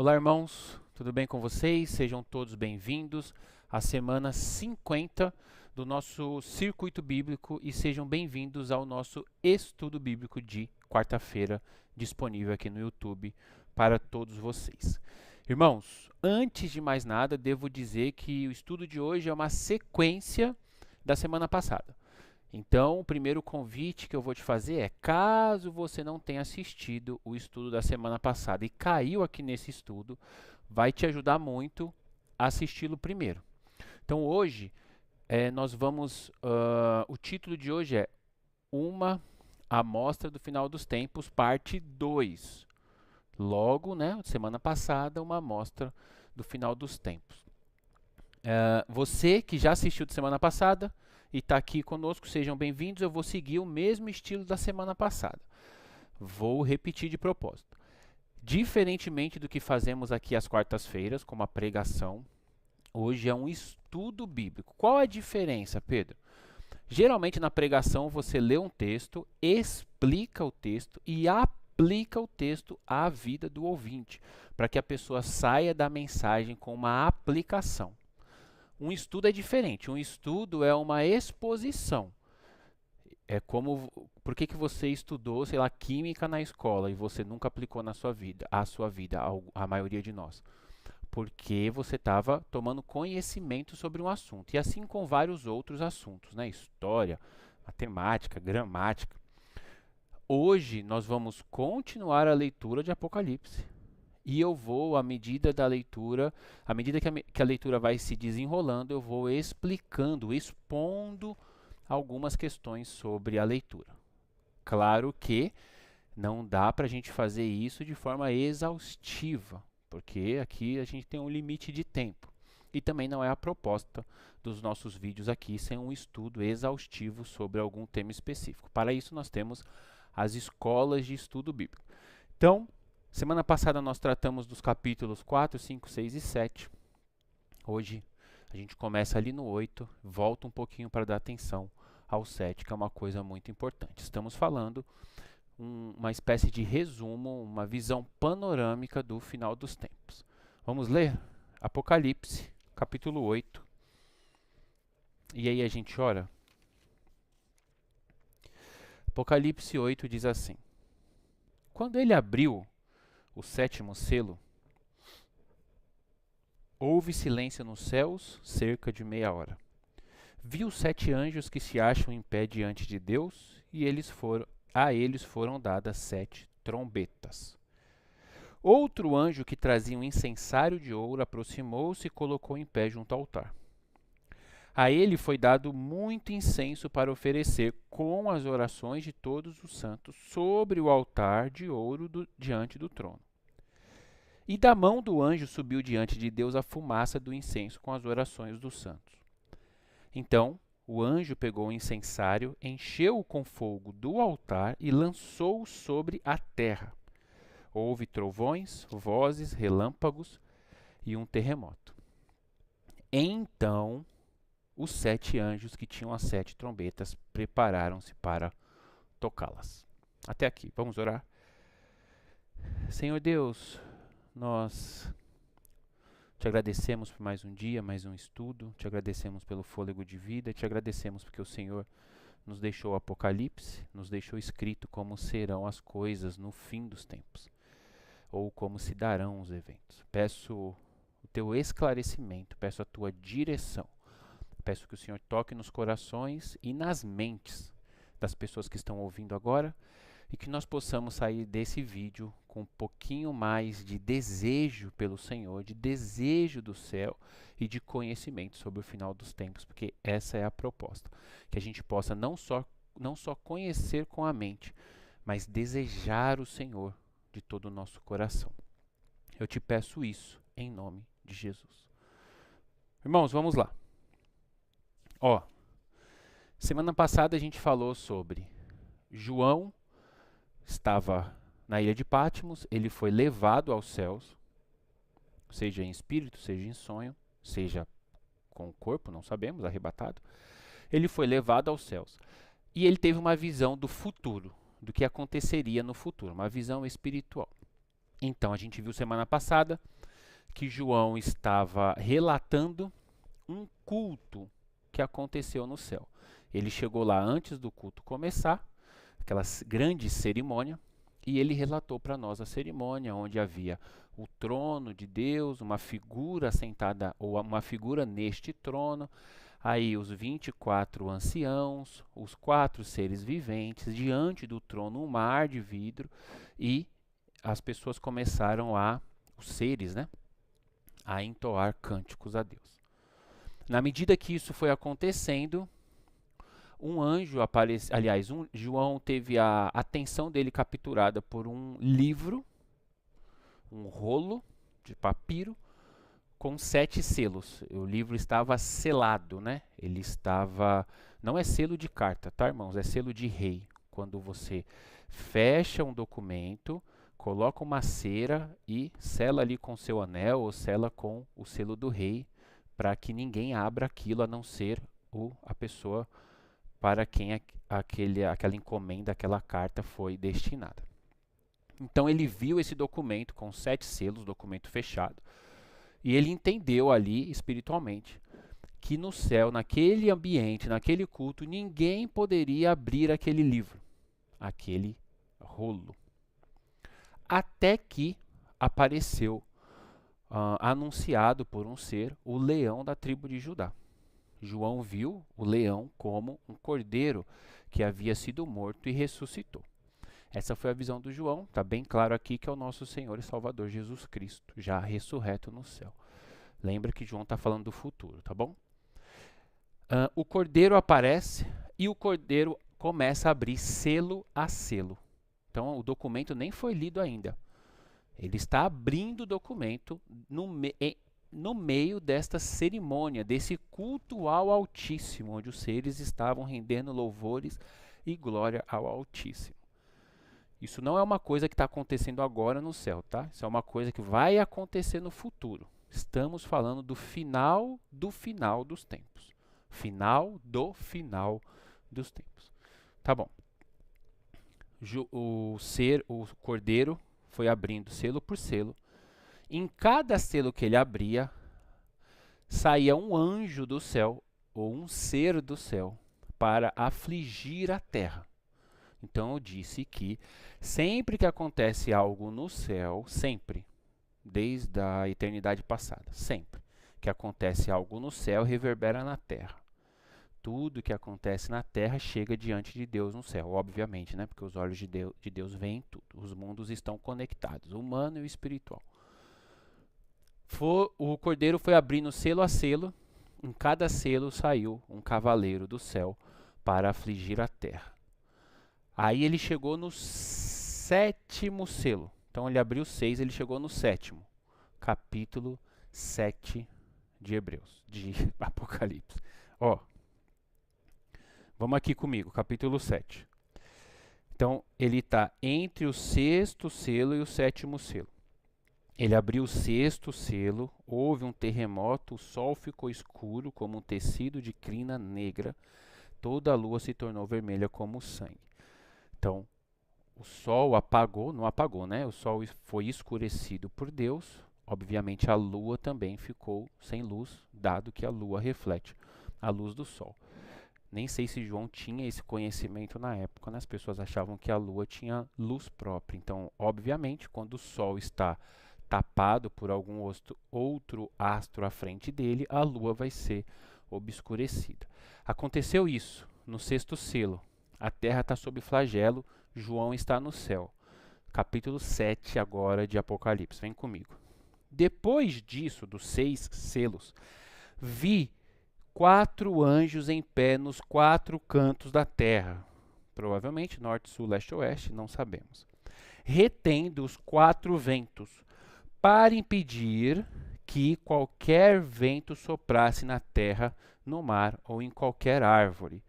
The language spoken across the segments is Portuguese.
Olá, irmãos, tudo bem com vocês? Sejam todos bem-vindos à semana 50 do nosso Circuito Bíblico e sejam bem-vindos ao nosso estudo bíblico de quarta-feira, disponível aqui no YouTube para todos vocês. Irmãos, antes de mais nada, devo dizer que o estudo de hoje é uma sequência da semana passada. Então, o primeiro convite que eu vou te fazer é, caso você não tenha assistido o estudo da semana passada e caiu aqui nesse estudo, vai te ajudar muito a assisti-lo primeiro. Então, hoje, o título de hoje é Uma Amostra do Final dos Tempos, parte 2. Logo, né, semana passada, uma amostra do final dos tempos. Você que já assistiu de semana passada e está aqui conosco, sejam bem-vindos. Eu vou seguir o mesmo estilo da semana passada. Vou repetir de propósito. Diferentemente do que fazemos aqui às quartas-feiras, como a pregação, hoje é um estudo bíblico. Qual a diferença, Pedro? Geralmente na pregação você lê um texto, explica o texto e aplica o texto à vida do ouvinte, para que a pessoa saia da mensagem com uma aplicação. Um estudo é diferente. Um estudo é uma exposição. É como, por que você estudou, sei lá, química na escola e você nunca aplicou na sua vida, a maioria de nós? Porque você estava tomando conhecimento sobre um assunto. E assim com vários outros assuntos, né? História, matemática, gramática. Hoje nós vamos continuar a leitura de Apocalipse. E eu vou, à medida da leitura, à medida que a leitura vai se desenrolando, eu vou explicando, expondo algumas questões sobre a leitura. Claro que não dá para a gente fazer isso de forma exaustiva, porque aqui a gente tem um limite de tempo. E também não é a proposta dos nossos vídeos aqui ser um estudo exaustivo sobre algum tema específico. Para isso nós temos as escolas de estudo bíblico. Então, semana passada nós tratamos dos capítulos 4, 5, 6 e 7. Hoje a gente começa ali no 8, volta um pouquinho para dar atenção ao 7, que é uma coisa muito importante. Estamos falando uma espécie de resumo, uma visão panorâmica do final dos tempos. Vamos ler? Apocalipse, capítulo 8. E aí a gente ora? Apocalipse 8 diz assim: Quando ele abriu o sétimo selo, houve silêncio nos céus cerca de meia hora. Vi os 7 anjos que se acham em pé diante de Deus, e a eles foram dadas 7 trombetas. Outro anjo que trazia um incensário de ouro aproximou-se e colocou em pé junto ao altar. A ele foi dado muito incenso para oferecer com as orações de todos os santos sobre o altar de ouro diante do trono. E da mão do anjo subiu diante de Deus a fumaça do incenso com as orações dos santos. Então o anjo pegou o incensário, encheu-o com fogo do altar e lançou-o sobre a terra. Houve trovões, vozes, relâmpagos e um terremoto. Então os 7 anjos que tinham as 7 trombetas prepararam-se para tocá-las. Até aqui, vamos orar? Senhor Deus, nós te agradecemos por mais um dia, mais um estudo, te agradecemos pelo fôlego de vida, te agradecemos porque o Senhor nos deixou o Apocalipse, nos deixou escrito como serão as coisas no fim dos tempos, ou como se darão os eventos. Peço o teu esclarecimento, peço a tua direção, peço que o Senhor toque nos corações e nas mentes das pessoas que estão ouvindo agora, e que nós possamos sair desse vídeo com um pouquinho mais de desejo pelo Senhor, de desejo do céu e de conhecimento sobre o final dos tempos, porque essa é a proposta. Que a gente possa não só conhecer com a mente, mas desejar o Senhor de todo o nosso coração. Eu te peço isso em nome de Jesus. Irmãos, vamos lá. Semana passada a gente falou sobre João. Estava na ilha de Patmos, ele foi levado aos céus, seja em espírito, seja em sonho, seja com o corpo, não sabemos, arrebatado. Ele foi levado aos céus. E ele teve uma visão do futuro, do que aconteceria no futuro, uma visão espiritual. Então, a gente viu semana passada que João estava relatando um culto que aconteceu no céu. Ele chegou lá antes do culto começar, aquela grande cerimônia, e ele relatou para nós a cerimônia onde havia o trono de Deus, uma figura sentada, ou uma figura neste trono, aí os 24 anciãos, os 4 seres viventes, diante do trono um mar de vidro, e as pessoas começaram os seres, né, a entoar cânticos a Deus. Na medida que isso foi acontecendo, um anjo apareceu, João teve a atenção dele capturada por um livro, um rolo de papiro com 7 selos. O livro estava selado, né? Ele estava, não é selo de carta, tá, irmãos? É selo de rei. Quando você fecha um documento, coloca uma cera e sela ali com seu anel ou sela com o selo do rei, para que ninguém abra aquilo a não ser a pessoa para quem aquela encomenda, aquela carta foi destinada. Então ele viu esse documento com 7 selos, documento fechado, e ele entendeu ali espiritualmente que no céu, naquele ambiente, naquele culto, ninguém poderia abrir aquele livro, aquele rolo. Até que apareceu, anunciado por um ser, o leão da tribo de Judá. João viu o leão como um cordeiro que havia sido morto e ressuscitou. Essa foi a visão do João, está bem claro aqui que é o nosso Senhor e Salvador Jesus Cristo, já ressurreto no céu. Lembra que João está falando do futuro, tá bom? O cordeiro aparece e o cordeiro começa a abrir selo a selo. Então o documento nem foi lido ainda. Ele está abrindo o documento no meio desta cerimônia, desse culto ao Altíssimo, onde os seres estavam rendendo louvores e glória ao Altíssimo. Isso não é uma coisa que está acontecendo agora no céu, tá? Isso é uma coisa que vai acontecer no futuro. Estamos falando do final dos tempos. Final dos tempos. Tá bom. O cordeiro foi abrindo selo por selo. Em cada selo que ele abria, saía um anjo do céu, ou um ser do céu, para afligir a terra. Então eu disse que sempre que acontece algo no céu, sempre, desde a eternidade passada, sempre que acontece algo no céu, reverbera na terra. Tudo que acontece na terra chega diante de Deus no céu, obviamente, né? Porque os olhos de Deus veem tudo. Os mundos estão conectados, o humano e o espiritual. O cordeiro foi abrindo selo a selo, em cada selo saiu um cavaleiro do céu para afligir a terra. Aí ele chegou no 7º selo. Então ele abriu 6, ele chegou no 7º. Capítulo 7 de Hebreus, de Apocalipse. Ó, vamos aqui comigo, capítulo 7. Então ele está entre o 6º selo e o 7º selo. Ele abriu o 6º selo, houve um terremoto, o sol ficou escuro como um tecido de crina negra, toda a lua se tornou vermelha como sangue. Então, o sol não apagou, né? O sol foi escurecido por Deus. Obviamente, a lua também ficou sem luz, dado que a lua reflete a luz do sol. Nem sei se João tinha esse conhecimento na época, né? As pessoas achavam que a lua tinha luz própria. Então, obviamente, quando o sol está tapado por algum outro astro à frente dele, a lua vai ser obscurecida. Aconteceu isso no 6º selo. A terra está sob flagelo, João está no céu. Capítulo 7 agora de Apocalipse, vem comigo. Depois disso, dos 6 selos, vi 4 anjos em pé nos 4 cantos da terra. Provavelmente norte, sul, leste, oeste, não sabemos. Retendo os 4 ventos, para impedir que qualquer vento soprasse na terra, no mar ou em qualquer árvore.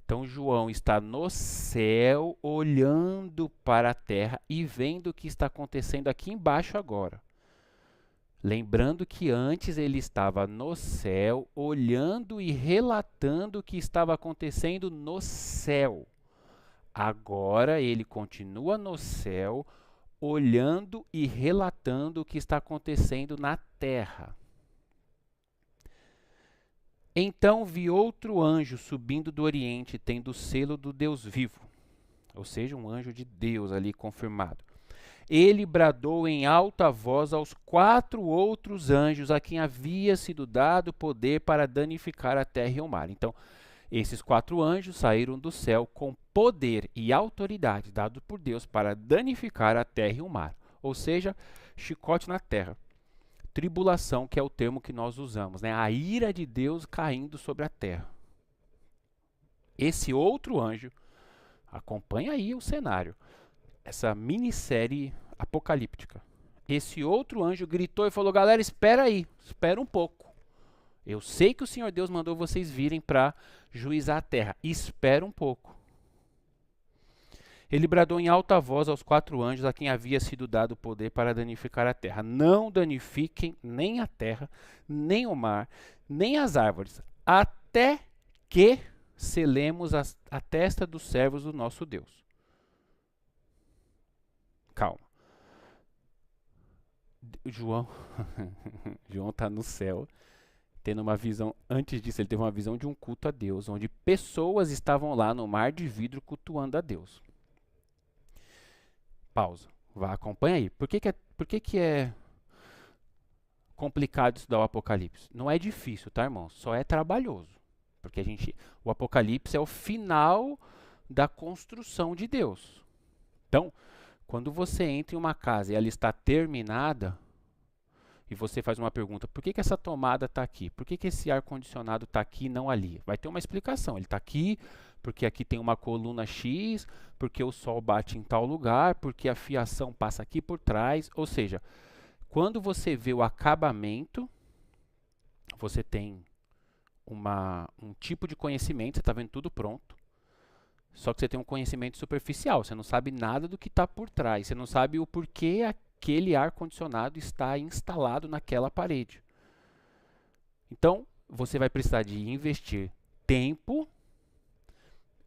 Então João está no céu, olhando para a terra e vendo o que está acontecendo aqui embaixo agora. Lembrando que antes ele estava no céu, olhando e relatando o que estava acontecendo no céu. Agora ele continua no céu, olhando e relatando o que está acontecendo na terra. Então vi outro anjo subindo do Oriente, tendo o selo do Deus vivo, ou seja, um anjo de Deus ali confirmado. Ele bradou em alta voz aos 4 outros anjos a quem havia sido dado poder para danificar a terra e o mar. Então, esses 4 anjos saíram do céu com poder e autoridade dado por Deus para danificar a terra e o mar. Ou seja, chicote na terra. Tribulação, que é o termo que nós usamos, né? A ira de Deus caindo sobre a terra. Esse outro anjo, acompanha aí o cenário, essa minissérie apocalíptica. Esse outro anjo gritou e falou: galera, espera aí, espera um pouco. Eu sei que o Senhor Deus mandou vocês virem para juizar a terra. Espera um pouco. Ele bradou em alta voz aos 4 anjos a quem havia sido dado o poder para danificar a terra. Não danifiquem nem a terra, nem o mar, nem as árvores, até que selemos a testa dos servos do nosso Deus. Calma. João está no céu, tendo uma visão. Antes disso, ele teve uma visão de um culto a Deus, onde pessoas estavam lá no mar de vidro cultuando a Deus. Pausa. Vá, acompanha aí. Por que é complicado estudar o Apocalipse? Não é difícil, tá, irmão? Só é trabalhoso. Porque o Apocalipse é o final da construção de Deus. Então, quando você entra em uma casa e ela está terminada, e você faz uma pergunta: por que essa tomada está aqui? Por que esse ar-condicionado está aqui e não ali? Vai ter uma explicação. Ele está aqui porque aqui tem uma coluna X, porque o sol bate em tal lugar, porque a fiação passa aqui por trás. Ou seja, quando você vê o acabamento, você tem um tipo de conhecimento, você está vendo tudo pronto. Só que você tem um conhecimento superficial, você não sabe nada do que está por trás, você não sabe o porquê aquele ar-condicionado está instalado naquela parede. Então, você vai precisar de investir tempo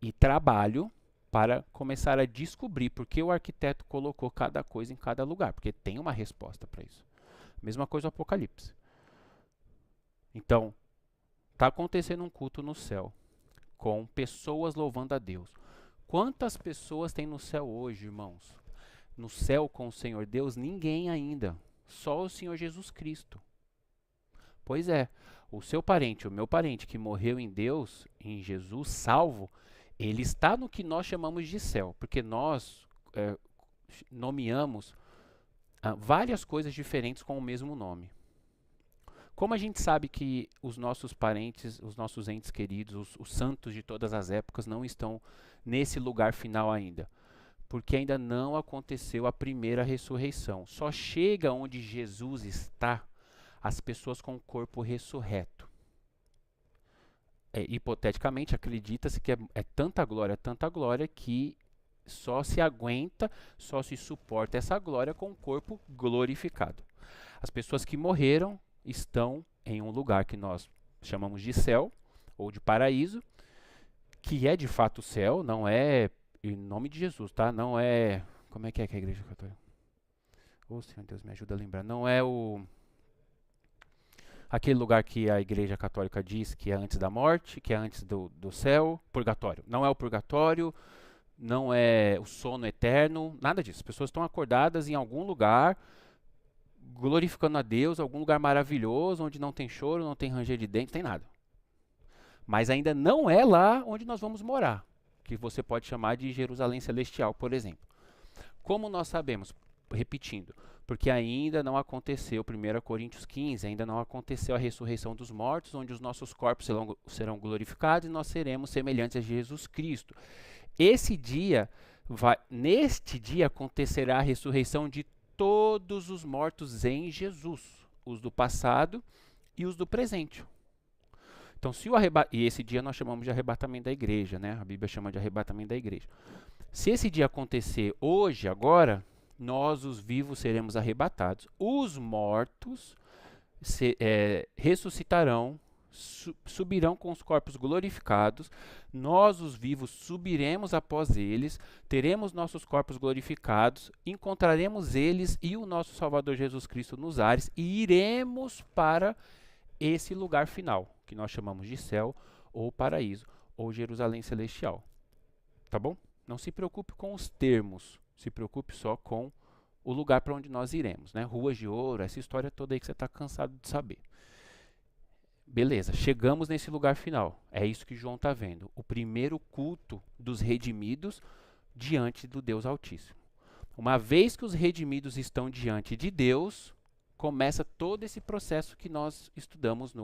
e trabalho para começar a descobrir por que o arquiteto colocou cada coisa em cada lugar, porque tem uma resposta para isso. Mesma coisa o Apocalipse. Então, está acontecendo um culto no céu, com pessoas louvando a Deus. Quantas pessoas tem no céu hoje, irmãos? No céu com o Senhor Deus, ninguém ainda. Só o Senhor Jesus Cristo. Pois é, o seu parente, o meu parente que morreu em Deus, em Jesus, salvo, ele está no que nós chamamos de céu. Porque nós nomeamos várias coisas diferentes com o mesmo nome. Como a gente sabe que os nossos parentes, os nossos entes queridos, os santos de todas as épocas não estão nesse lugar final ainda? Porque ainda não aconteceu a primeira ressurreição. Só chega onde Jesus está as pessoas com o corpo ressurreto. Hipoteticamente, acredita-se que é tanta glória, que só se aguenta, só se suporta essa glória com o corpo glorificado. As pessoas que morreram estão em um lugar que nós chamamos de céu ou de paraíso, que é de fato o céu, não é em nome de Jesus, tá? Não é, como é que a igreja católica? Senhor Deus, me ajuda a lembrar. Não é aquele lugar que a igreja católica diz que é antes da morte, que é antes do céu, purgatório. Não é o purgatório, não é o sono eterno, nada disso. As pessoas estão acordadas em algum lugar, glorificando a Deus, algum lugar maravilhoso, onde não tem choro, não tem ranger de dentes, não tem nada. Mas ainda não é lá onde nós vamos morar, que você pode chamar de Jerusalém Celestial, por exemplo. Como nós sabemos? Repetindo, porque ainda não aconteceu, 1 Coríntios 15, ainda não aconteceu a ressurreição dos mortos, onde os nossos corpos serão glorificados e nós seremos semelhantes a Jesus Cristo. Neste dia acontecerá a ressurreição de todos os mortos em Jesus, os do passado e os do presente. Então, e esse dia nós chamamos de arrebatamento da igreja, né? A Bíblia chama de arrebatamento da igreja. Se esse dia acontecer hoje, agora, nós, os vivos, seremos arrebatados. Os mortos ressuscitarão subirão com os corpos glorificados, nós, os vivos, subiremos após eles, teremos nossos corpos glorificados, encontraremos eles e o nosso Salvador Jesus Cristo nos ares e iremos para esse lugar final, que nós chamamos de céu, ou paraíso, ou Jerusalém celestial. Tá bom? Não se preocupe com os termos, se preocupe só com o lugar para onde nós iremos, né? Ruas de ouro, essa história toda aí que você está cansado de saber. Beleza, chegamos nesse lugar final. É isso que João está vendo. O primeiro culto dos redimidos diante do Deus Altíssimo. Uma vez que os redimidos estão diante de Deus, começa todo esse processo que nós estudamos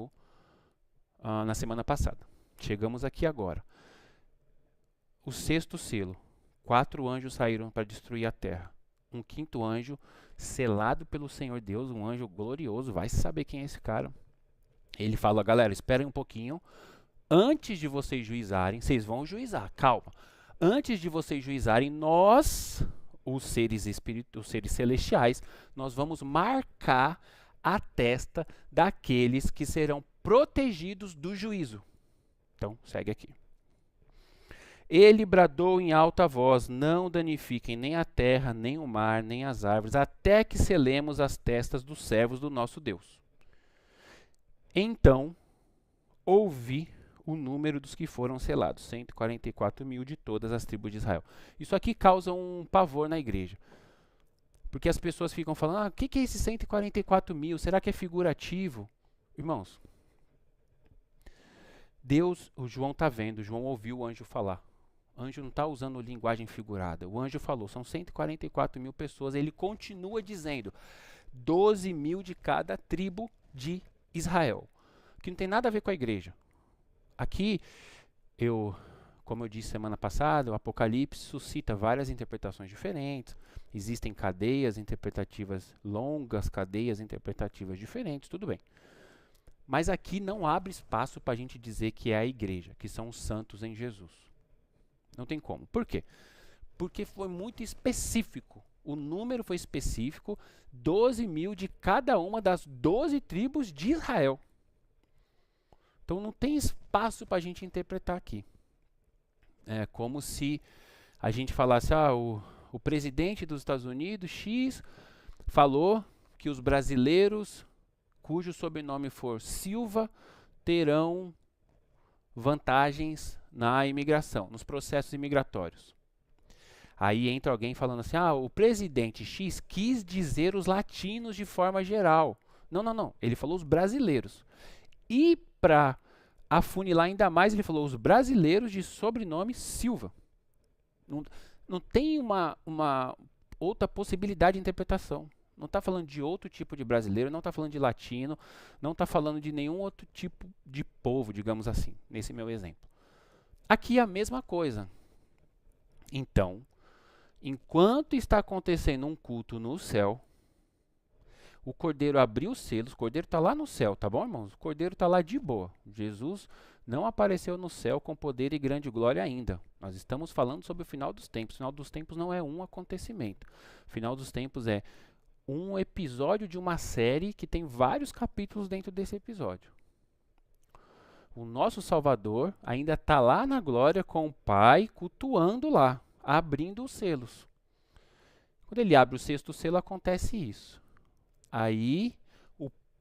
na semana passada. Chegamos aqui agora. O sexto selo. 4 anjos saíram para destruir a terra. Um quinto anjo, selado pelo Senhor Deus, um anjo glorioso, vai saber quem é esse cara. Ele fala, galera, esperem um pouquinho. Antes de vocês juizarem, vocês vão juizar, calma. Antes de vocês juizarem, nós, os seres celestiais, nós vamos marcar a testa daqueles que serão protegidos do juízo. Então, segue aqui. Ele bradou em alta voz, não danifiquem nem a terra, nem o mar, nem as árvores, até que selemos as testas dos servos do nosso Deus. Então, ouvi o número dos que foram selados, 144 mil de todas as tribos de Israel. Isso aqui causa um pavor na igreja. Porque as pessoas ficam falando, o que é esse 144 mil? Será que é figurativo? Irmãos, Deus, o João está vendo, João ouviu o anjo falar. O anjo não está usando linguagem figurada. O anjo falou, são 144 mil pessoas. Ele continua dizendo, 12 mil de cada tribo de Israel. Que não tem nada a ver com a igreja. Aqui, como eu disse semana passada, o Apocalipse suscita várias interpretações diferentes. Existem cadeias interpretativas longas, cadeias interpretativas diferentes, tudo bem. Mas aqui não abre espaço para a gente dizer que é a igreja, que são os santos em Jesus. Não tem como. Por quê? Porque foi muito específico. O número foi específico, 12 mil de cada uma das 12 tribos de Israel. Então não tem espaço para a gente interpretar aqui. É como se a gente falasse, o presidente dos Estados Unidos, X, falou que os brasileiros cujo sobrenome for Silva terão vantagens na imigração, nos processos imigratórios. Aí entra alguém falando assim, o presidente X quis dizer os latinos de forma geral. Não. Ele falou os brasileiros. E para afunilar ainda mais, ele falou os brasileiros de sobrenome Silva. Não tem uma outra possibilidade de interpretação. Não está falando de outro tipo de brasileiro, não está falando de latino, não está falando de nenhum outro tipo de povo, digamos assim, nesse meu exemplo. Aqui é a mesma coisa. Então, enquanto está acontecendo um culto no céu, o Cordeiro abriu os selos, o Cordeiro está lá no céu, tá bom, irmãos? O Cordeiro está lá de boa. Jesus não apareceu no céu com poder e grande glória ainda. Nós estamos falando sobre o final dos tempos. O final dos tempos não é um acontecimento. O final dos tempos é um episódio de uma série que tem vários capítulos dentro desse episódio. O nosso Salvador ainda está lá na glória com o Pai, cultuando lá, abrindo os selos. Quando ele abre o sexto selo, acontece isso. Aí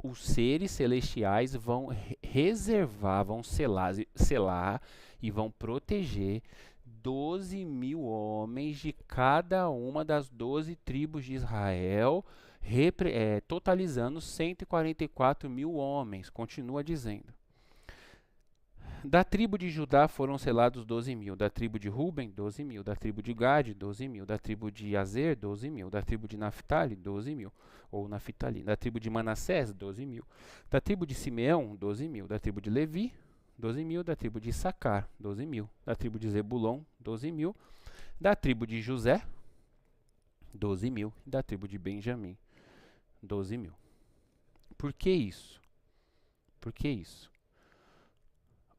os seres celestiais vão reservar, vão selar e vão proteger 12 mil homens de cada uma das 12 tribos de Israel, totalizando 144 mil homens, continua dizendo. Da tribo de Judá foram selados 12 mil, da tribo de Ruben, 12 mil, da tribo de Gade, 12 mil, da tribo de Azer, 12 mil, da tribo de Naphtali, 12 mil, ou Naphtali, da tribo de Manassés, 12 mil, da tribo de Simeão, 12 mil, da tribo de Levi, 12 mil, da tribo de Issacar, 12 mil, da tribo de Zebulon, 12 mil, da tribo de José, 12 mil, e da tribo de Benjamim, 12 mil. Por que isso? Por que isso?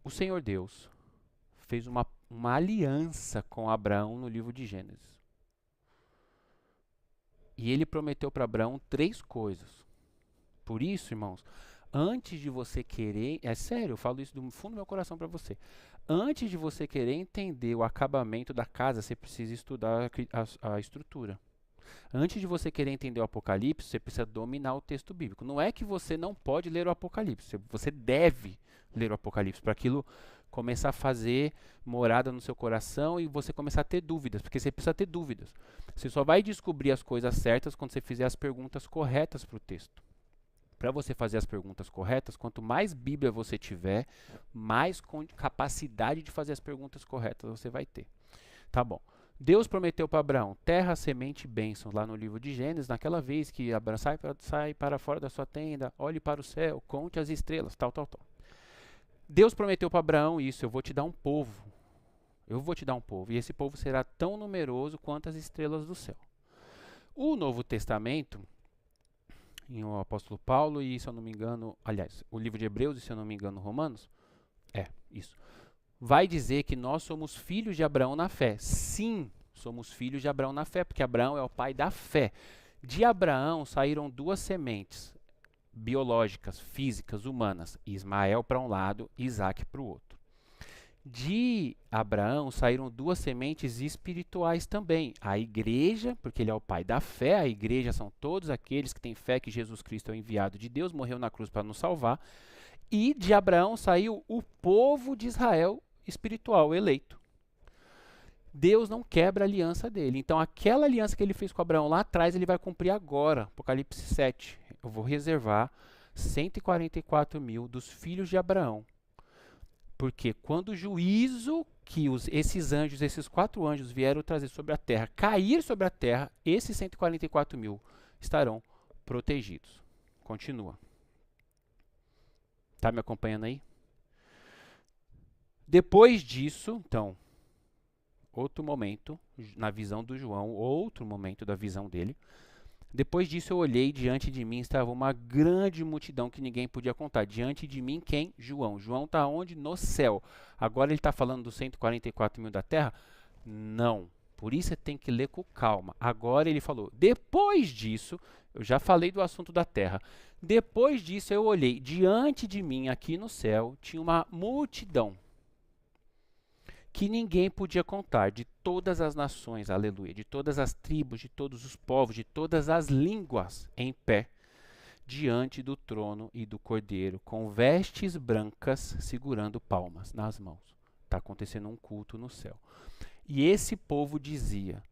O Senhor Deus fez uma aliança com Abraão no livro de Gênesis. E ele prometeu para Abraão 3 coisas. Por isso, irmãos, Antes de você querer, é sério, eu falo isso do fundo do meu coração para você. Antes de você querer entender o acabamento da casa, você precisa estudar a estrutura. Antes de você querer entender o Apocalipse, você precisa dominar o texto bíblico. Não é que você não pode ler o Apocalipse, você deve ler o Apocalipse para aquilo começar a fazer morada no seu coração e você começar a ter dúvidas, porque você precisa ter dúvidas. Você só vai descobrir as coisas certas quando você fizer as perguntas corretas para o texto. Para você fazer as perguntas corretas, quanto mais Bíblia você tiver, mais capacidade de fazer as perguntas corretas você vai ter. Tá bom. Deus prometeu para Abraão terra, semente e bênçãos, lá no livro de Gênesis, naquela vez que Abraão sai para fora da sua tenda, olhe para o céu, conte as estrelas, tal. Deus prometeu para Abraão isso, eu vou te dar um povo. Eu vou te dar um povo, e esse povo será tão numeroso quanto as estrelas do céu. O Novo Testamento, em o apóstolo Paulo e, se eu não me engano, aliás, o livro de Hebreus e, se eu não me engano, Romanos, isso, vai dizer que nós somos filhos de Abraão na fé. Sim, somos filhos de Abraão na fé, porque Abraão é o pai da fé. De Abraão saíram duas sementes biológicas, físicas, humanas. Ismael para um lado, Isaac para o outro. De Abraão saíram duas sementes espirituais também. A igreja, porque ele é o pai da fé, a igreja são todos aqueles que têm fé que Jesus Cristo é o enviado de Deus, morreu na cruz para nos salvar. E de Abraão saiu o povo de Israel espiritual, eleito. Deus não quebra a aliança dele. Então, aquela aliança que ele fez com Abraão lá atrás, ele vai cumprir agora. Apocalipse 7. Eu vou reservar 144 mil dos filhos de Abraão. Porque quando o juízo que esses anjos, esses 4 anjos vieram trazer sobre a terra, cair sobre a terra, esses 144 mil estarão protegidos. Continua. Está me acompanhando aí? Depois disso, então, outro momento, na visão do João, outro momento da visão dele. Depois disso eu olhei, diante de mim estava uma grande multidão que ninguém podia contar. Diante de mim, quem? João. João está onde? No céu. Agora ele está falando dos 144 mil da terra? Não. Por isso você tem que ler com calma. Agora ele falou, depois disso, eu já falei do assunto da terra. Depois disso eu olhei, diante de mim, aqui no céu, tinha uma multidão que ninguém podia contar, de todas as nações, aleluia, de todas as tribos, de todos os povos, de todas as línguas, em pé, diante do trono e do cordeiro, com vestes brancas, segurando palmas nas mãos. Está acontecendo um culto no céu. E esse povo dizia,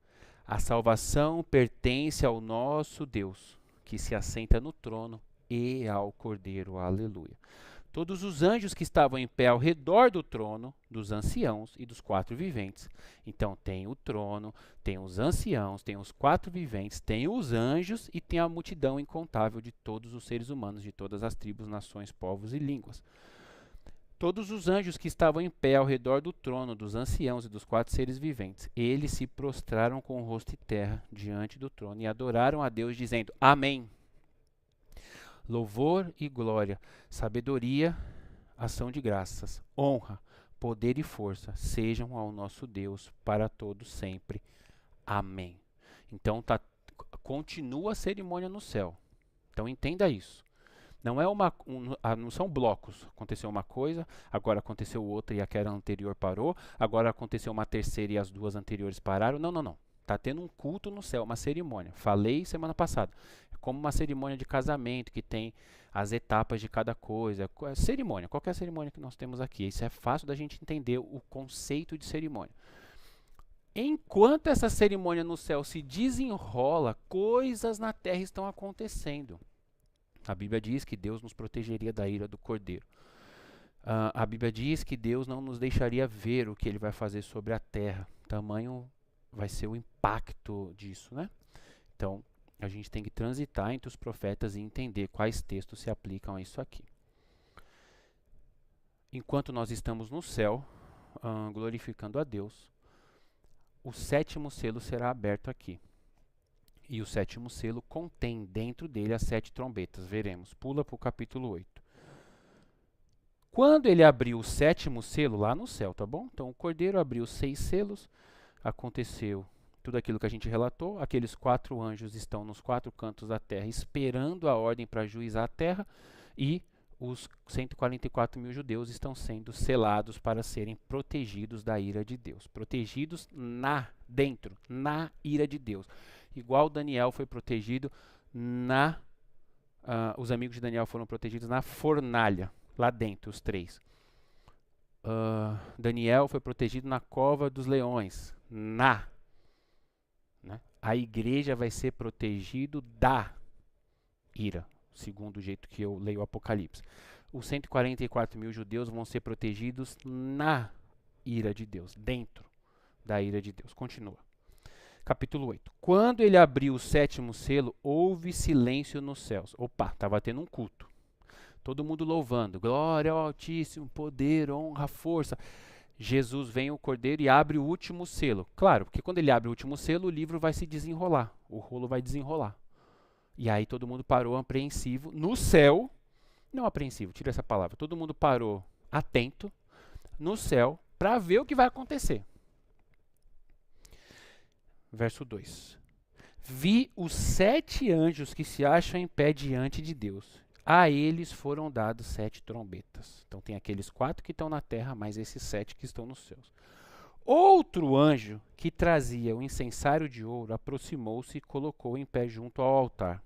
a salvação pertence ao nosso Deus, que se assenta no trono e ao cordeiro, aleluia. Todos os anjos que estavam em pé ao redor do trono, dos anciãos e dos 4 viventes. Então tem o trono, tem os anciãos, tem os 4 viventes, tem os anjos e tem a multidão incontável de todos os seres humanos, de todas as tribos, nações, povos e línguas. Todos os anjos que estavam em pé ao redor do trono, dos anciãos e dos 4 seres viventes, eles se prostraram com o rosto em terra diante do trono e adoraram a Deus, dizendo: Amém. Louvor e glória, sabedoria, ação de graças, honra, poder e força sejam ao nosso Deus para todos sempre. Amém. Então continua a cerimônia no céu. Então entenda isso. Não é não são blocos. Aconteceu uma coisa, agora aconteceu outra e aquela anterior parou, agora aconteceu uma terceira e as duas anteriores pararam. Não. Está tendo um culto no céu, uma cerimônia. Falei semana passada. É como uma cerimônia de casamento que tem as etapas de cada coisa. Cerimônia, qualquer cerimônia que nós temos aqui. Isso é fácil da gente entender o conceito de cerimônia. Enquanto essa cerimônia no céu se desenrola, coisas na terra estão acontecendo. A Bíblia diz que Deus nos protegeria da ira do cordeiro. A Bíblia diz que Deus não nos deixaria ver o que ele vai fazer sobre a terra. Tamanho vai ser o impacto disso, né? Então, a gente tem que transitar entre os profetas e entender quais textos se aplicam a isso aqui. Enquanto nós estamos no céu, glorificando a Deus, o 7º selo será aberto aqui. E o 7º selo contém dentro dele as 7 trombetas. Veremos. Pula para o capítulo 8. Quando ele abriu o 7º selo, lá no céu, tá bom? Então, o cordeiro abriu 6 selos. Aconteceu tudo aquilo que a gente relatou. Aqueles 4 anjos estão nos 4 cantos da terra, esperando a ordem para juizar a terra. E os 144 mil judeus estão sendo selados para serem protegidos da ira de Deus. Protegidos dentro, na ira de Deus. Igual Daniel foi protegido os amigos de Daniel foram protegidos na fornalha, lá dentro, os três. Daniel foi protegido na cova dos leões, né? A igreja vai ser protegido da ira, segundo o jeito que eu leio o Apocalipse. Os 144 mil judeus vão ser protegidos na ira de Deus, dentro da ira de Deus. Continua. Capítulo 8. Quando ele abriu o sétimo selo, houve silêncio nos céus. Opa, estava tendo um culto. Todo mundo louvando. Glória ao Altíssimo, poder, honra, força. Jesus vem o Cordeiro e abre o último selo. Claro, porque quando ele abre o último selo, o livro vai se desenrolar. O rolo vai desenrolar. E aí todo mundo parou apreensivo. No céu, não apreensivo, tira essa palavra. Todo mundo parou atento no céu para ver o que vai acontecer. Verso 2. Vi os 7 anjos que se acham em pé diante de Deus. A eles foram dados 7 trombetas. Então tem aqueles 4 que estão na terra, mais esses 7 que estão nos céus. Outro anjo que trazia o incensário de ouro aproximou-se e colocou em pé junto ao altar.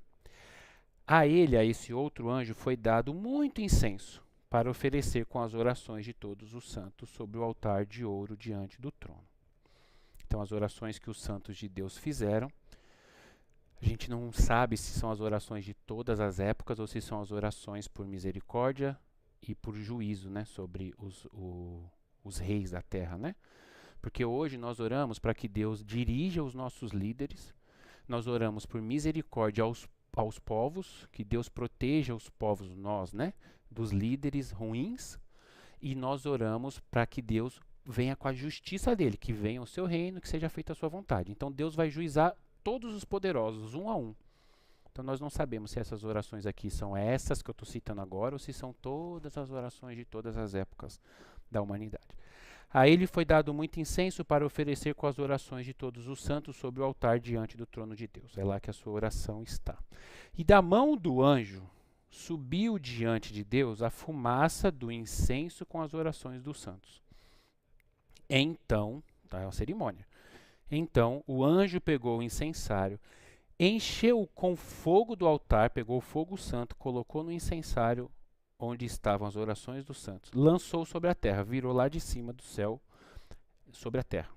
A esse outro anjo, foi dado muito incenso para oferecer com as orações de todos os santos sobre o altar de ouro diante do trono. Então, as orações que os santos de Deus fizeram, a gente não sabe se são as orações de todas as épocas ou se são as orações por misericórdia e por juízo, né, sobre os reis da terra, né? Porque hoje nós oramos para que Deus dirija os nossos líderes, nós oramos por misericórdia aos povos, que Deus proteja os povos, nós, né, dos líderes ruins, e nós oramos para que Deus venha com a justiça dele, que venha o seu reino, que seja feita a sua vontade. Então Deus vai juizar todos os poderosos, um a um. Então nós não sabemos se essas orações aqui são essas que eu estou citando agora, ou se são todas as orações de todas as épocas da humanidade. A ele foi dado muito incenso para oferecer com as orações de todos os santos sobre o altar diante do trono de Deus. É lá que a sua oração está. E da mão do anjo subiu diante de Deus a fumaça do incenso com as orações dos santos. Então, é uma cerimônia. Então o anjo pegou o incensário, encheu com fogo do altar, pegou o fogo santo, colocou no incensário onde estavam as orações dos santos, lançou sobre a terra, virou lá de cima do céu sobre a terra.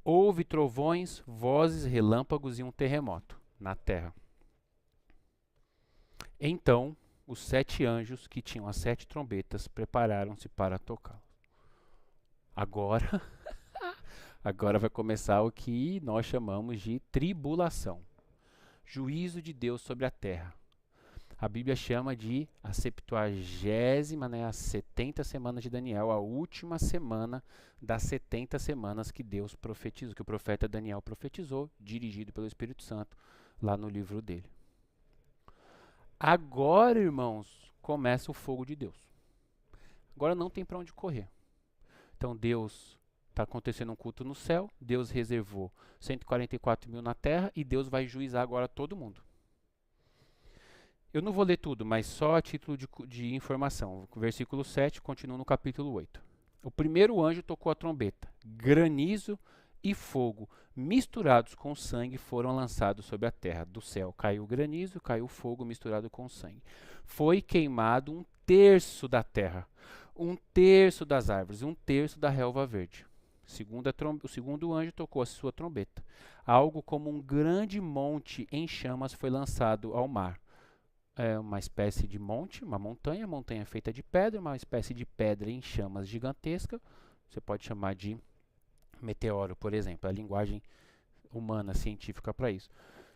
Houve trovões, vozes, relâmpagos e um terremoto na terra. Então os 7 anjos que tinham as 7 trombetas prepararam-se para tocá-las. Agora vai começar o que nós chamamos de tribulação. Juízo de Deus sobre a terra. A Bíblia chama de a 70ª, né, as 70 semanas de Daniel, a última semana das 70 semanas que Deus profetizou, que o profeta Daniel profetizou, dirigido pelo Espírito Santo, lá no livro dele. Agora, irmãos, começa o fogo de Deus. Agora não tem para onde correr. Então Deus, está acontecendo um culto no céu, Deus reservou 144 mil na terra e Deus vai juizar agora todo mundo. Eu não vou ler tudo, mas só a título de informação. O versículo 7 continua no capítulo 8. O primeiro anjo tocou a trombeta. Granizo e fogo, misturados com sangue, foram lançados sobre a terra. Do céu caiu o granizo, caiu fogo misturado com sangue. Foi queimado 1/3 da terra, 1/3 das árvores, 1/3 da relva verde. O segundo anjo tocou a sua trombeta. Algo como um grande monte em chamas foi lançado ao mar. É uma espécie de monte, uma montanha feita de pedra, uma espécie de pedra em chamas gigantesca. Você pode chamar de meteoro, por exemplo, é a linguagem humana, científica para isso.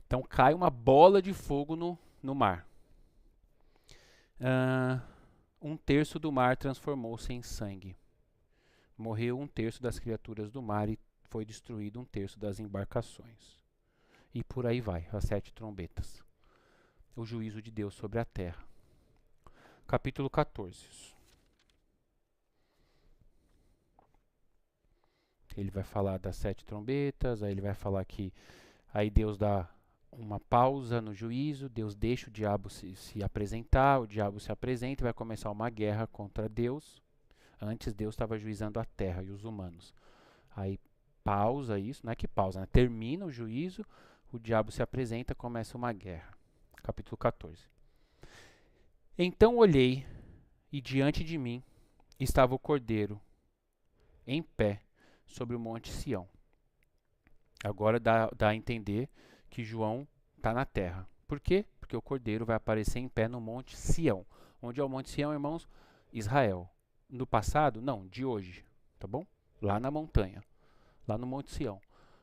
Então cai uma bola de fogo no mar. 1/3 do mar transformou-se em sangue. Morreu 1/3 das criaturas do mar e foi destruído 1/3 das embarcações. E por aí vai, as 7 trombetas. O juízo de Deus sobre a terra. Capítulo 14. Ele vai falar das 7 trombetas, aí ele vai falar que aí Deus dá uma pausa no juízo, Deus deixa o diabo se apresentar, o diabo se apresenta e vai começar uma guerra contra Deus. Antes Deus estava juizando a terra e os humanos. Aí pausa isso, não é que pausa, né? Termina o juízo, o diabo se apresenta, começa uma guerra. Capítulo 14. Então olhei, e diante de mim estava o Cordeiro, em pé, sobre o monte Sião. Agora dá a entender que João está na terra. Por quê? Porque o Cordeiro vai aparecer em pé no monte Sião. Onde é o monte Sião, irmãos? Israel. No passado? Não, de hoje. Tá bom? Lá na montanha. Lá no monte Sião.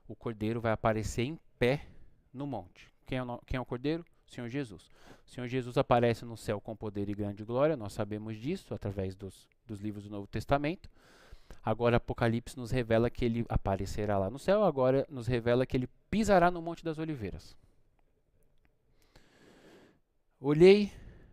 O Cordeiro vai aparecer em pé no monte. Quem é o Cordeiro? O Senhor Jesus. O Senhor Jesus aparece no céu com poder e grande glória. Nós sabemos disso através dos livros do Novo Testamento. Agora Apocalipse nos revela que ele aparecerá lá no céu, agora nos revela que ele pisará no Monte das Oliveiras. Olhei,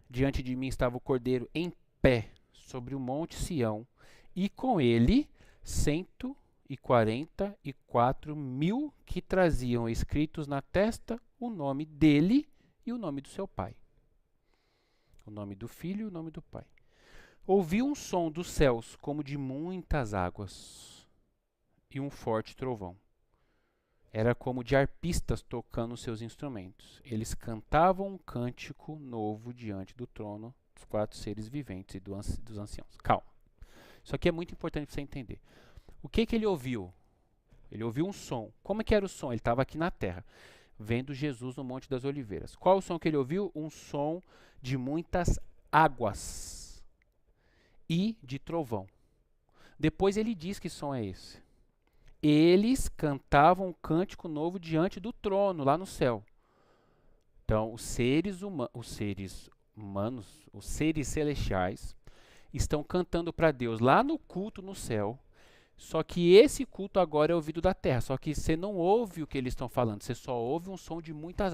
diante de mim estava o Cordeiro em pé sobre o Monte Sião, e com ele 144.000 que traziam escritos na testa o nome dele e o nome do seu pai. O nome do filho e o nome do pai. Ouvi um som dos céus como de muitas águas e um forte trovão. Era como de arpistas tocando seus instrumentos. Eles cantavam um cântico novo diante do trono dos 4 seres viventes e dos anciãos. Calma. Isso aqui é muito importante para você entender. O que ele ouviu? Ele ouviu um som. Como é que era o som? Ele estava aqui na terra, vendo Jesus no Monte das Oliveiras. Qual o som que ele ouviu? Um som de muitas águas e de trovão. Depois ele diz que som é esse. Eles cantavam um cântico novo diante do trono, lá no céu. Então, os seres humanos, os seres celestiais, estão cantando para Deus lá no culto no céu. Só que esse culto agora é ouvido da terra. Só que você não ouve o que eles estão falando. Você só ouve um som de muitas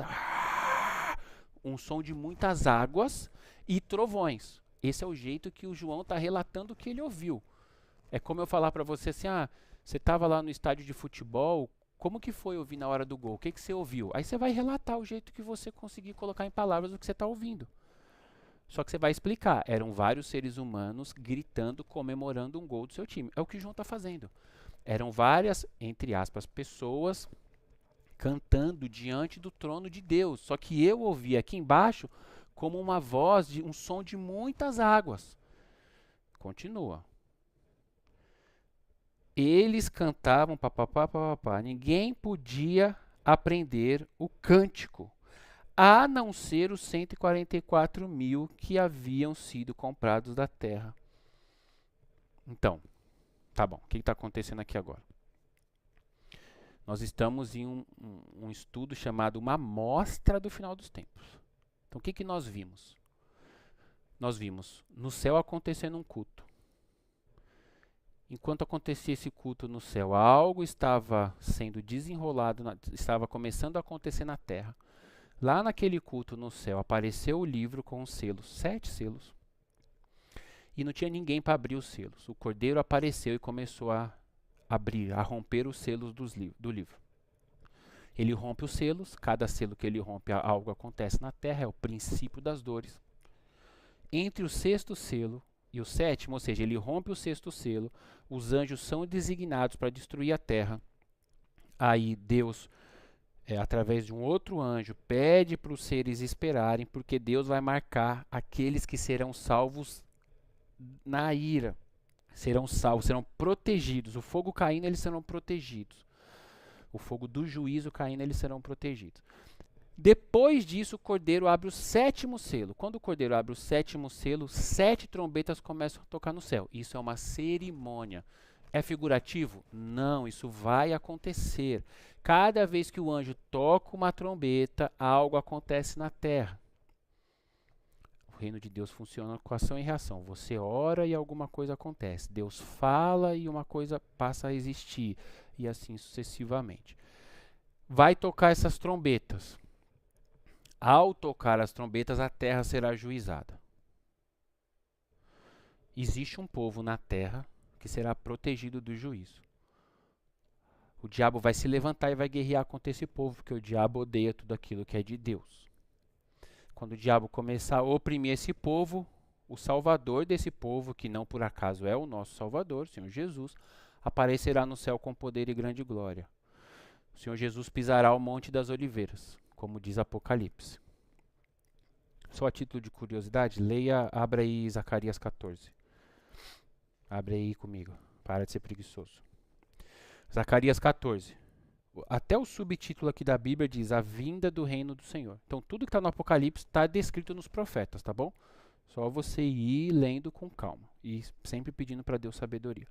águas e trovões. Esse é o jeito que o João está relatando o que ele ouviu. É como eu falar para você assim, você estava lá no estádio de futebol, como que foi ouvir na hora do gol? O que você ouviu? Aí você vai relatar o jeito que você conseguir colocar em palavras o que você está ouvindo. Só que você vai explicar. Eram vários seres humanos gritando, comemorando um gol do seu time. É o que o João está fazendo. Eram várias, entre aspas, pessoas cantando diante do trono de Deus. Só que eu ouvi aqui embaixo como uma voz, um som de muitas águas. Continua. Eles cantavam papapá, papapá. Ninguém podia aprender o cântico, a não ser os 144.000 que haviam sido comprados da terra. Então, tá bom. O que está acontecendo aqui agora? Nós estamos em um estudo chamado Uma Amostra do Final dos Tempos. Então, o que nós vimos? Nós vimos no céu acontecendo um culto. Enquanto acontecia esse culto no céu, algo estava sendo desenrolado, estava começando a acontecer na terra. Lá naquele culto no céu, apareceu o livro com os selos, 7 selos. E não tinha ninguém para abrir os selos. O Cordeiro apareceu e começou a abrir, a romper os selos do livro. Ele rompe os selos, cada selo que ele rompe, algo acontece na terra, é o princípio das dores. Entre o 6º selo e o 7º, ou seja, ele rompe o 6º selo, os anjos são designados para destruir a terra. Aí Deus, através de um outro anjo, pede para os seres esperarem, porque Deus vai marcar aqueles que serão salvos na ira. Serão salvos, serão protegidos. O fogo caindo, eles serão protegidos. O fogo do juízo caindo, eles serão protegidos. Depois disso, o Cordeiro abre o 7º selo. Quando o Cordeiro abre o 7º selo, 7 trombetas começam a tocar no céu. Isso é uma cerimônia. É figurativo? Não, isso vai acontecer. Cada vez que o anjo toca uma trombeta, algo acontece na terra. O reino de Deus funciona com ação e reação. Você ora e alguma coisa acontece. Deus fala e uma coisa passa a existir. E assim sucessivamente. Vai tocar essas trombetas. Ao tocar as trombetas, a terra será juizada. Existe um povo na terra que será protegido do juízo. O diabo vai se levantar e vai guerrear contra esse povo, porque o diabo odeia tudo aquilo que é de Deus. Quando o diabo começar a oprimir esse povo, o salvador desse povo, que não por acaso é o nosso salvador, o Senhor Jesus, aparecerá no céu com poder e grande glória. O Senhor Jesus pisará o Monte das Oliveiras, como diz Apocalipse. Só a título de curiosidade, abra aí Zacarias 14. Abre aí comigo, para de ser preguiçoso. Zacarias 14. Até o subtítulo aqui da Bíblia diz a vinda do reino do Senhor. Então tudo que está no Apocalipse está descrito nos profetas, tá bom? Só você ir lendo com calma e sempre pedindo para Deus sabedoria.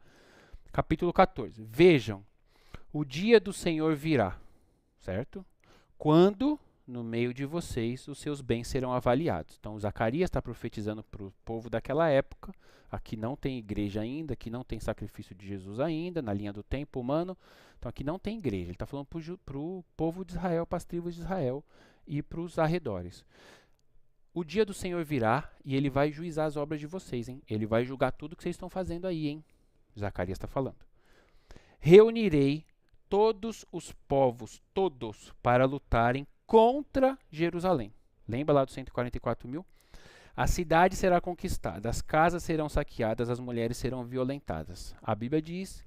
Capítulo 14. Vejam, o dia do Senhor virá, certo? Quando no meio de vocês os seus bens serão avaliados. Então Zacarias está profetizando para o povo daquela época. Aqui não tem igreja ainda, aqui não tem sacrifício de Jesus ainda, na linha do tempo humano. Então aqui não tem igreja. Ele está falando para o povo de Israel, para as tribos de Israel e para os arredores. O dia do Senhor virá e ele vai juizar as obras de vocês, hein? Ele vai julgar tudo que vocês estão fazendo aí, hein? Zacarias está falando. Reunirei todos os povos, todos, para lutarem contra Jerusalém. Lembra lá dos 144 mil? A cidade será conquistada, as casas serão saqueadas, as mulheres serão violentadas. A Bíblia diz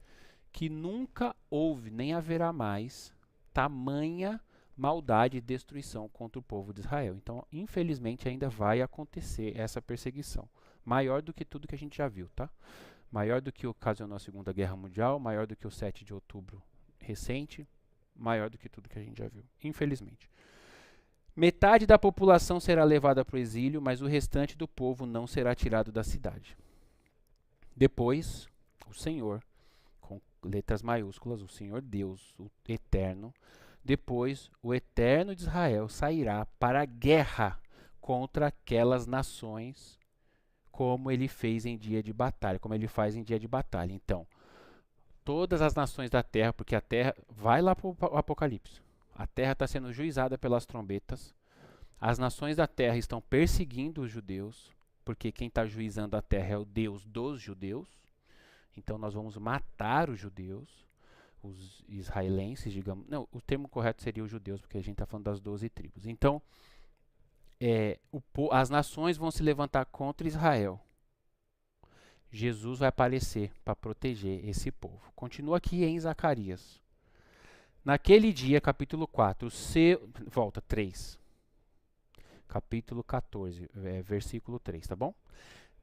que nunca houve, nem haverá mais, tamanha maldade e destruição contra o povo de Israel. Então, infelizmente, ainda vai acontecer essa perseguição. Maior do que tudo que a gente já viu, tá? Maior do que ocasionou a Segunda Guerra Mundial, maior do que o 7 de outubro recente, maior do que tudo que a gente já viu, infelizmente. Metade da população será levada para o exílio, mas o restante do povo não será tirado da cidade. Depois, o Senhor, com letras maiúsculas, o Senhor Deus, o Eterno, depois o Eterno de Israel sairá para a guerra contra aquelas nações, como ele fez em dia de batalha, como ele faz em dia de batalha. Então, todas as nações da terra, porque a terra, vai lá para o Apocalipse, a terra está sendo juizada pelas trombetas, as nações da terra estão perseguindo os judeus, porque quem está juizando a terra é o Deus dos judeus, então nós vamos matar os judeus, os israelenses, digamos, não, o termo correto seria os judeus, porque a gente está falando das 12 tribos. Então, as nações vão se levantar contra Israel. Jesus vai aparecer para proteger esse povo. Continua aqui em Zacarias. Naquele dia, capítulo 4, volta 3. Capítulo 14, versículo 3, tá bom?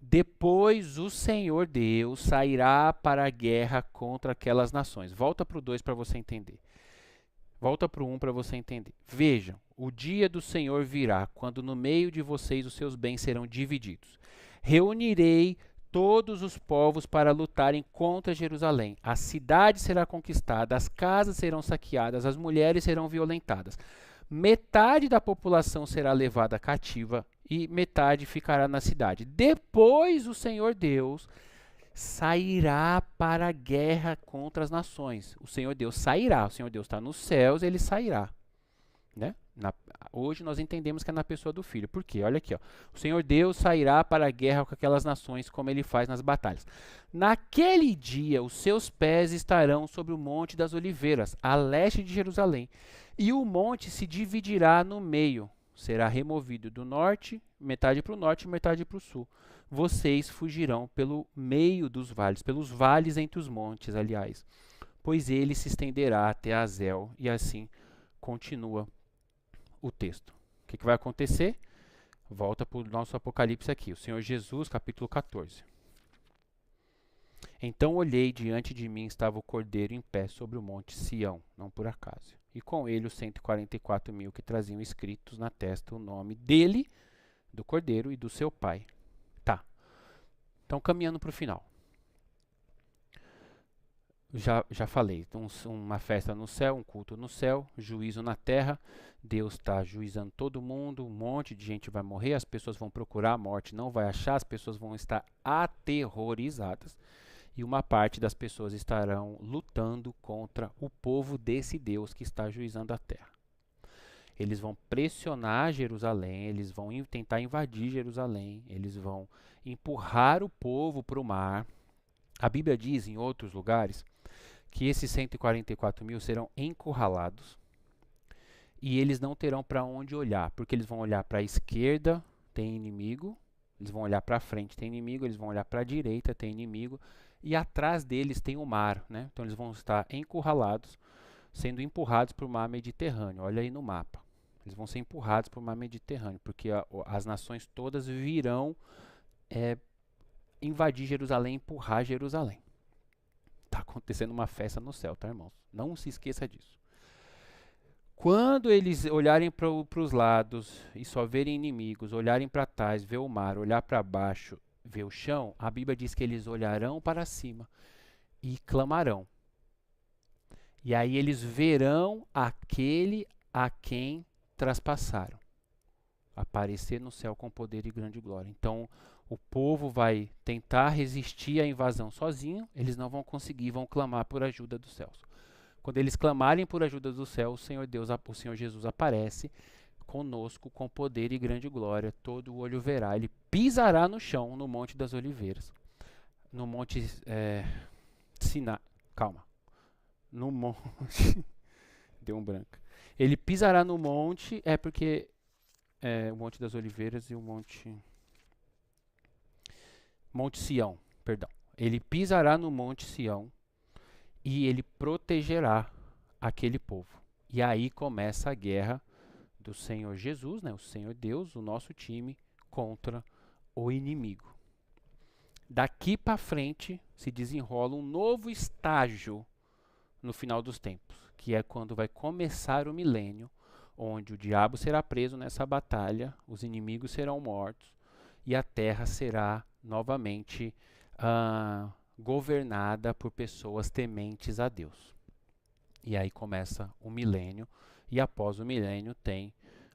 Depois o Senhor Deus sairá para a guerra contra aquelas nações. Volta para o 2 para você entender. Volta para o 1 para você entender. Vejam, o dia do Senhor virá, quando no meio de vocês os seus bens serão divididos. Reunirei todos os povos para lutarem contra Jerusalém. A cidade será conquistada, as casas serão saqueadas, as mulheres serão violentadas. Metade da população será levada cativa e metade ficará na cidade. Depois o Senhor Deus sairá para a guerra contra as nações. O Senhor Deus sairá. O Senhor Deus está nos céus, ele sairá. Né? Hoje nós entendemos que é na pessoa do Filho. Por quê? Olha aqui. Ó. O Senhor Deus sairá para a guerra com aquelas nações, como ele faz nas batalhas. Naquele dia, os seus pés estarão sobre o Monte das Oliveiras, a leste de Jerusalém. E o monte se dividirá no meio. Será removido do norte, metade para o norte e metade para o sul. Vocês fugirão pelo meio dos vales, pelos vales entre os montes, aliás. Pois ele se estenderá até Azel. E assim continua o texto. O que vai acontecer? Volta para o nosso Apocalipse aqui. O Senhor Jesus, capítulo 14. Então olhei, diante de mim estava o Cordeiro em pé sobre o monte Sião, não por acaso. E com ele os 144 mil que traziam escritos na testa o nome dele, do Cordeiro e do seu pai. Tá. Então caminhando para o final. Já falei, uma festa no céu, um culto no céu, juízo na terra, Deus está juizando todo mundo, um monte de gente vai morrer, as pessoas vão procurar a morte, não vai achar, as pessoas vão estar aterrorizadas e uma parte das pessoas estarão lutando contra o povo desse Deus que está juizando a terra. Eles vão pressionar Jerusalém, eles vão tentar invadir Jerusalém, eles vão empurrar o povo para o mar. A Bíblia diz em outros lugares que esses 144 mil serão encurralados e eles não terão para onde olhar, porque eles vão olhar para a esquerda, tem inimigo, eles vão olhar para frente, tem inimigo, eles vão olhar para a direita, tem inimigo, e atrás deles tem o mar, né? Então eles vão estar encurralados, sendo empurrados para o mar Mediterrâneo. Olha aí no mapa. Eles vão ser empurrados para o mar Mediterrâneo, porque as nações todas virão invadir Jerusalém, empurrar Jerusalém. Está acontecendo uma festa no céu, tá, irmãos? Não se esqueça disso. Quando eles olharem para os lados e só verem inimigos, olharem para trás, ver o mar, olhar para baixo, ver o chão, a Bíblia diz que eles olharão para cima e clamarão. E aí eles verão aquele a quem traspassaram aparecer no céu com poder e grande glória. Então o povo vai tentar resistir à invasão sozinho, eles não vão conseguir, vão clamar por ajuda dos céus. Quando eles clamarem por ajuda do céu, o Senhor Jesus aparece conosco com poder e grande glória. Todo o olho verá. Ele pisará no chão, no Monte das Oliveiras. No Monte Sinai. Calma. No monte. Deu um branco. Ele pisará no monte, porque o Monte das Oliveiras e o Monte Sião, perdão. Ele pisará no Monte Sião e ele protegerá aquele povo. E aí começa a guerra do Senhor Jesus, né, o Senhor Deus, o nosso time, contra o inimigo. Daqui para frente se desenrola um novo estágio no final dos tempos, que é quando vai começar o milênio, onde o diabo será preso nessa batalha, os inimigos serão mortos e a terra será novamente governada por pessoas tementes a Deus. E aí começa o milênio, e após o milênio tem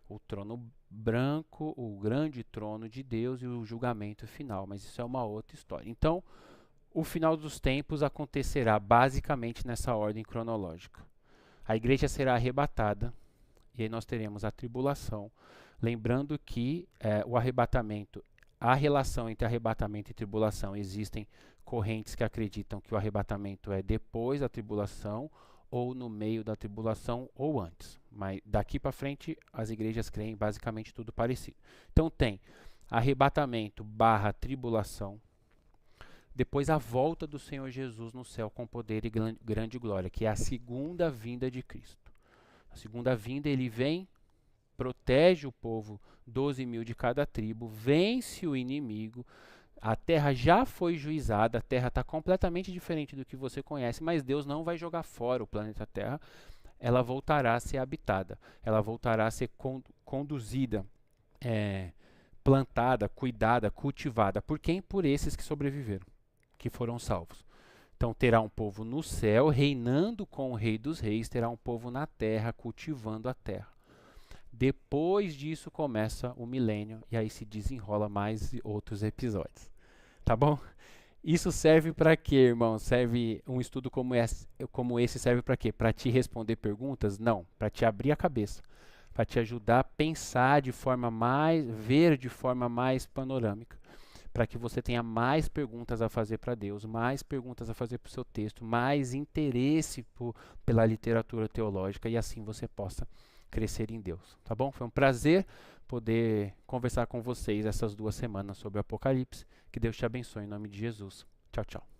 o trono branco, o grande trono de Deus e o julgamento final, mas isso é uma outra história. Então, o final dos tempos acontecerá basicamente nessa ordem cronológica. A igreja será arrebatada, e aí nós teremos a tribulação, lembrando que o arrebatamento, a relação entre arrebatamento e tribulação, existem correntes que acreditam que o arrebatamento é depois da tribulação, ou no meio da tribulação, ou antes. Mas daqui para frente, as igrejas creem basicamente tudo parecido. Então tem arrebatamento / tribulação, depois a volta do Senhor Jesus no céu com poder e grande glória, que é a segunda vinda de Cristo. A segunda vinda, ele vem, protege o povo, 12 mil de cada tribo, vence o inimigo. A terra já foi juizada, a terra está completamente diferente do que você conhece, mas Deus não vai jogar fora o planeta Terra. Ela voltará a ser habitada, ela voltará a ser conduzida, plantada, cuidada, cultivada. Por quem? Por esses que sobreviveram, que foram salvos. Então terá um povo no céu, reinando com o Rei dos Reis, terá um povo na terra, cultivando a terra. Depois disso começa o milênio e aí se desenrola mais outros episódios. Tá bom? Isso serve para quê, irmão? Serve um estudo como esse serve para quê? Para te responder perguntas? Não, para te abrir a cabeça, para te ajudar a pensar ver de forma mais panorâmica, para que você tenha mais perguntas a fazer para Deus, mais perguntas a fazer para o seu texto, mais interesse pela literatura teológica e assim você possa crescer em Deus, tá bom? Foi um prazer poder conversar com vocês essas 2 semanas sobre o Apocalipse. Que Deus te abençoe em nome de Jesus. Tchau, tchau.